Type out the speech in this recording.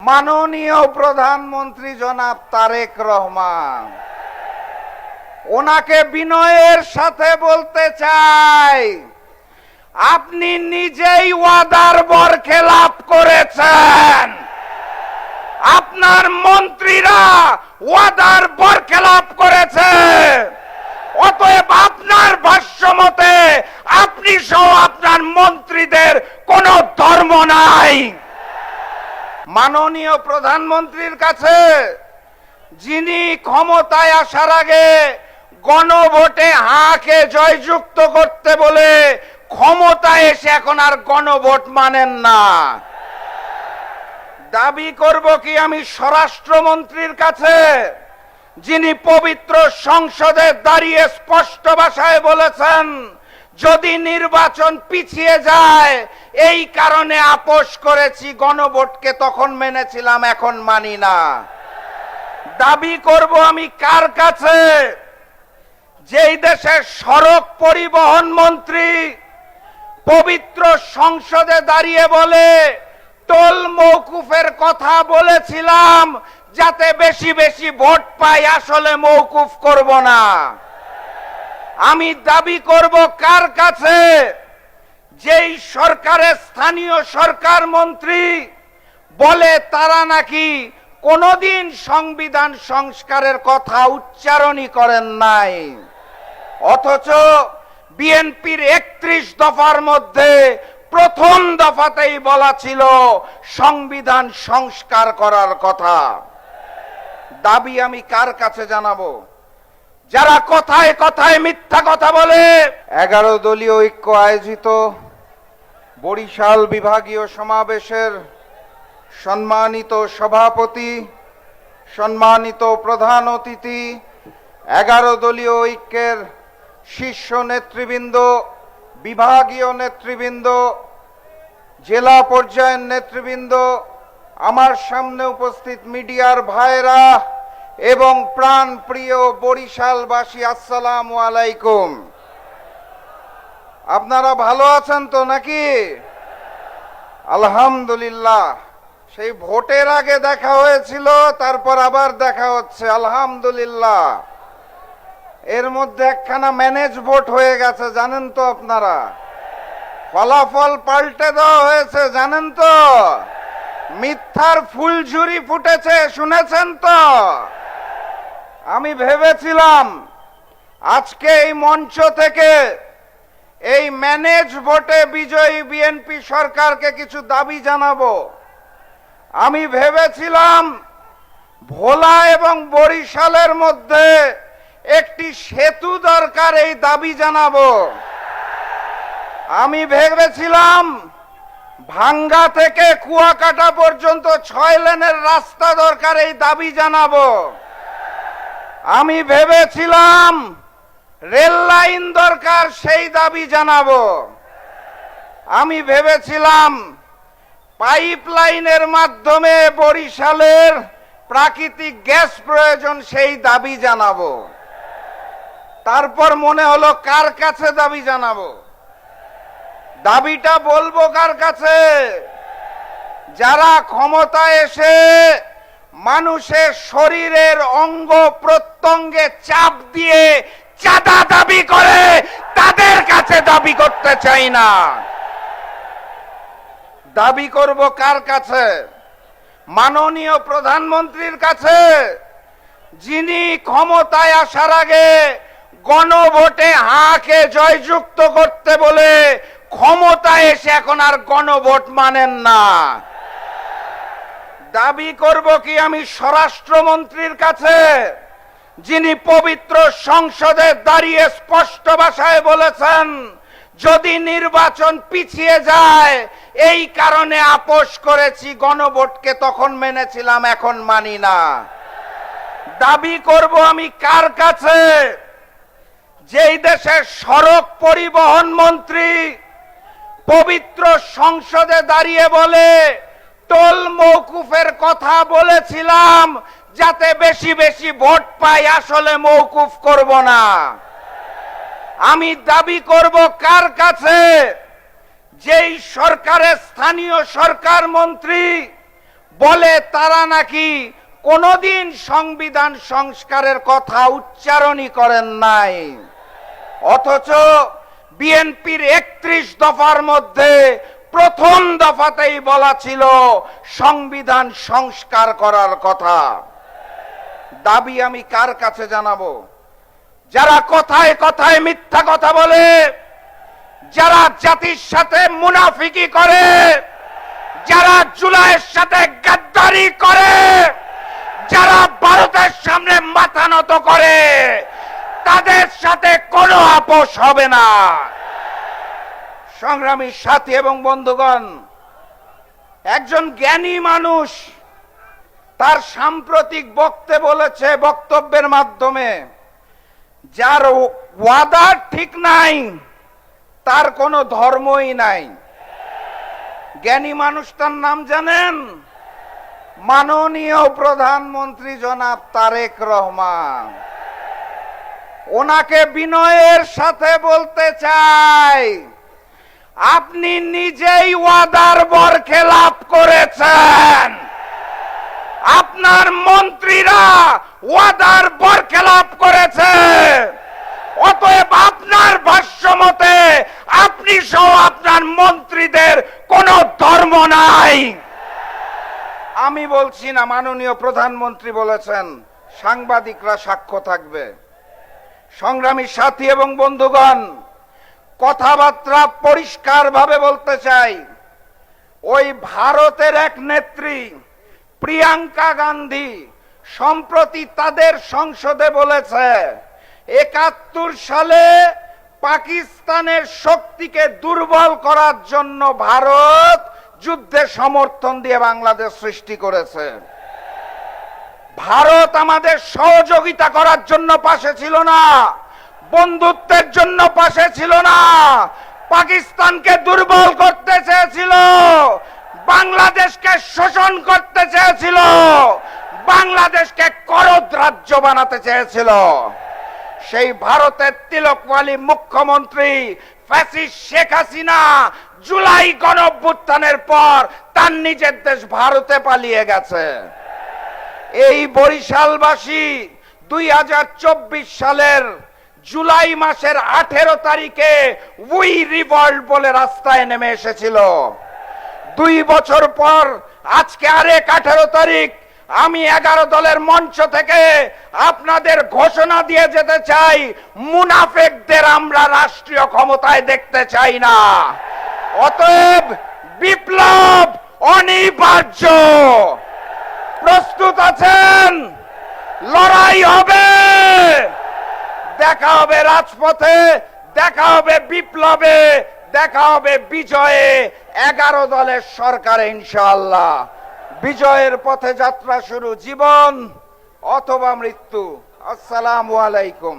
মাননীয় প্রধানমন্ত্রী জনাব তারেক রহমান, ওনাকে বিনয়ের সাথে বলতে চাই, আপনি নিজেই ওয়াদার বরখেলাপ করেছেন। আপনার মন্ত্রীরা ওয়াদার বরখেলাপ করেছে। অতএব আপনার ভাষ্য মতে আপনি সহ আপনার মন্ত্রীদের কোনো ধর্ম নাই। মাননীয় প্রধানমন্ত্রীর কাছে, যিনি ক্ষমতায় আসার আগে গণভোটে হাকে জয়যুক্ত করতে বলে ক্ষমতায় এসে এখন আর গণভোট মানেন না, দাবি করব কি আমি স্বরাষ্ট্রমন্ত্রীর কাছে, যিনি পবিত্র সংসদে দাঁড়িয়ে স্পষ্ট ভাষায় বলেছেন যদি নির্বাচন পিছিয়ে যায় এই কারণে আপোষ করেছি, গণভোটকে তখন মেনেছিলাম এখন মানি না। দাবি করব আমি কার কাছে, যেই দেশের সড়ক পরিবহন মন্ত্রী পবিত্র সংসদে দাঁড়িয়ে বলে টোল মওকুফের কথা বলেছিলাম যাতে বেশি বেশি ভোট পাই, আসলে মওকুফ করব না। আমি দাবি করব কার কাছে, যেই সরকারের স্থানীয় সরকার মন্ত্রী বলে তারা নাকি কোনোদিন সংবিধান সংস্কারের কথা উচ্চারণই করেন নাই, অথচ বিএনপির 31 দফার মধ্যে প্রথম দফাতেই বলা ছিল সংবিধান সংস্কার করার কথা। দাবি আমি কার কাছে জানাবো, যারা কথায় কথায় মিথ্যা কথা বলে। 11 দলীয় ঐক্য আয়োজিত বরিশাল বিভাগীয় সমাবেশের সম্মানিত সভাপতি, সম্মানিত প্রধান অতিথি, 11 দলীয় ঐক্যের শীর্ষ নেতৃবৃন্দ, বিভাগীয় নেতৃবৃন্দ, জেলা পর্যায়ের নেতৃবৃন্দ, আমার সামনে উপস্থিত মিডিয়ার ভাইরা এবং প্রাণ প্রিয় বরিশালবাসী, আসসালামু আলাইকুম। আপনারা ভালো আছেন তো নাকি? আলহামদুলিল্লাহ। সেই ভোটের আগে দেখা হয়েছিল, তারপর আবার দেখা হচ্ছে, আলহামদুলিল্লাহ। এর মধ্যে একখানা ম্যানেজ ভোট হয়ে গেছে, জানেন তো আপনারা? ফলাফল পাল্টে দেওয়া হয়েছে, জানেন তো? মিথ্যার ফুলঝুরি ফুটেছে, শুনেছেন তো? আমি ভেবেছিলাম আজকে এই মঞ্চ থেকে এই ম্যানেজ ভোটে বিজয়ী বিএনপি সরকারকে কিছু দাবি জানাবো। আমি ভেবেছিলাম ভোলা এবং বরিশালের মধ্যে একটি সেতু দরকার, এই দাবি জানাবো। আমি ভেবেছিলাম ভাঙ্গা থেকে কুয়াকাটা পর্যন্ত 6 লেনের রাস্তা দরকার, এই দাবি জানাবো। আমি ভেবেছিলাম রেল লাইন দরকার, সেই দাবি জানাবো। আমি ভেবেছিলাম পাইপ লাইনের মাধ্যমে বরিশালের প্রাকৃতিক গ্যাস প্রয়োজন, সেই দাবি জানাবো। তারপর মনে হলো কার কাছে দাবি জানাবো? দাবিটা বলবো কার কাছে? যারা ক্ষমতায় এসে মানুষের শরীরের অঙ্গ প্রত্যঙ্গে চাপ দিয়ে চাঁদা দাবি করে, তাদের কাছে দাবি করতে চাই না। দাবি করব কার কাছে? মাননীয় প্রধানমন্ত্রীর কাছে, যিনি ক্ষমতায় আসার আগে গণভোটে হাকে জয়যুক্ত করতে বলে ক্ষমতায় এসে এখন আর গণভোট মানেন না। দাবি করব কি আমি স্বরাষ্ট্রমন্ত্রীর কাছে, যিনি পবিত্র সংসদে দাঁড়িয়ে স্পষ্ট ভাষায় বলেছেন যদি নির্বাচন পিছিয়ে যায় এই কারণে আপোষ করেছি, গণভোটকে তখন মেনেছিলাম এখন মানি না। দাবি করব আমি কার কাছে, যেই দেশের সড়ক পরিবহন মন্ত্রী পবিত্র সংসদে দাঁড়িয়ে বলে টোল মওকুফের কথা বলেছিলাম যাতে বেশি বেশি ভোট পাই, আসলে মওকুফ করব না। আমি দাবি করব কার কাছে, যেই সরকারের স্থানীয় সরকার মন্ত্রী বলে তারা নাকি কোনোদিন সংবিধান সংস্কারের কথা উচ্চারণই করেন নাই, অথচ বিএনপির 31 দফার মধ্যে প্রথম দফাতেই বলা ছিল সংবিধান সংস্কার করার কথা। দাবি আমি কার কাছে জানাবো? যারা কথায় কথায় মিথ্যা কথা বলে, যারা জাতির সাথে মুনাফিকি করে, যারা জুলাইয়ের সাথে গাদ্দারি করে, যারা ভারতের সামনে মাথা নত করে, তাদের সাথে কোনো আপোষ হবে না। সংগ্রামী সাথী এবং বন্ধুগণ, একজন জ্ঞানী মানুষ তার সাম্প্রতিক বক্তব্যের মাধ্যমে যার ওয়াদা ঠিক নাই তার কোনো ধর্মই নাই। জ্ঞানী মানুষটার নাম জানেন? মাননীয় প্রধানমন্ত্রী জনাব তারেক রহমান। ওনাকে বিনয়ের সাথে বলতে চাই, আপনি নিজেই ওয়াদার বরখেলাপ করেছেন, আপনার মন্ত্রীরা ওয়াদার বরখেলাপ করেছে। অতএব আপনার ভাষ্য মতে আপনি সহ আপনার মন্ত্রীদের কোনো ধর্ম নাই। আমি বলছি না, মাননীয় প্রধানমন্ত্রী বলেছেন, সাংবাদিকরা সাক্ষ্য থাকবে। সংগ্রামী সাথী এবং বন্ধুগণ, কথাবার্তা পরিষ্কারভাবে বলতে চাই, ওই ভারতের এক নেত্রী প্রিয়াঙ্কা গান্ধী সম্প্রতি তাদের সংসদে বলেছে ৭১ সালে পাকিস্তানের শক্তিকে দুর্বল করার জন্য ভারত যুদ্ধে সমর্থন দিয়ে বাংলাদেশ সৃষ্টি করেছে। ভারত আমাদের সহযোগিতা করার জন্য পাশে ছিল না, বন্ধুত্বের জন্য পাশে ছিল না, পাকিস্তানকে দুর্বল করতে চেয়েছিল, বাংলাদেশকে শোষণ করতে চেয়েছিল, বাংলাদেশকে করদ রাজ্য বানাতে চেয়েছিল। সেই ভারতের তিলকওয়ালী মুখ্যমন্ত্রী ফ্যাসিস্ট শেখ হাসিনা জুলাই গণঅভ্যুত্থানের পর তার নিজের দেশ ভারতে পালিয়ে গেছে। এই বরিশালবাসী 2024 সালের জুলাই মাসের 18 তারিখে উই রিভল্ট বলে রাস্তায় নেমে এসেছিল। 2 বছর পর আজকে আরেক 18 তারিখ আমি 11 দলের মঞ্চ থেকে আপনাদের ঘোষণা দিয়ে যেতে চাই, মুনাফেকদের আমরা রাষ্ট্রীয় ক্ষমতায় দেখতে চাই না। অতএব বিপ্লব অনিবার্য। প্রস্তুত আছেন? লড়াই হবে, দেখা হবে রাজপথে, দেখা হবে বিপ্লবে, দেখা হবে বিজয়ে। 11 দলের সরকারে ইনশাআল্লাহ বিজয়ের পথে যাত্রা শুরু, জীবন অথবা মৃত্যু। আসসালামু আলাইকুম।